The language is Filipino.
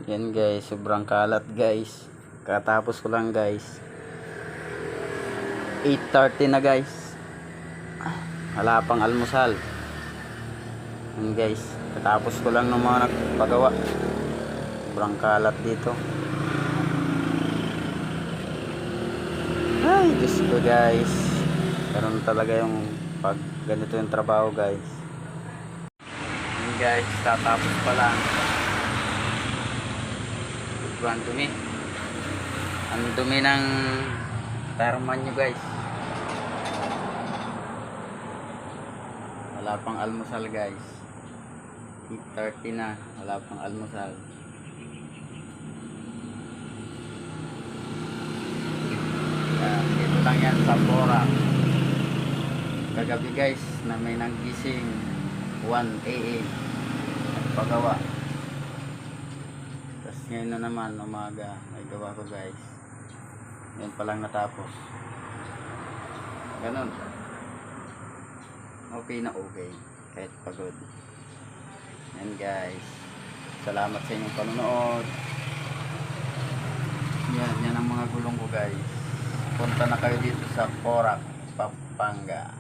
Yan guys, sobrang kalat guys. Katapos ko lang guys. 8:30 na guys. Wala pang almusal. Yan guys, katapos ko lang ng mga nagpagawa. Sobrang kalat dito. Ay, Diyos ko guys. Ganun talaga yung pag ganito yung trabaho guys. Yan guys, tatapos pa lang. Sobrang dumi. Ang dumi ng tarman nyo guys. Wala pang almusal guys. 8:30 na. Wala pang almusal. Dito lang yan sa Bora. Kagabi guys na may nanggising 1 AM nagpagawa. Tapos ngayon na naman umaga may gawa ko guys. Ngayon pa lang natapos. Ganon. Okay na okay kahit pagod. Yan guys, salamat sa inyong panonood. Yan ang mga gulong ko guys. Punta na kayo dito sa Porac, Pampanga.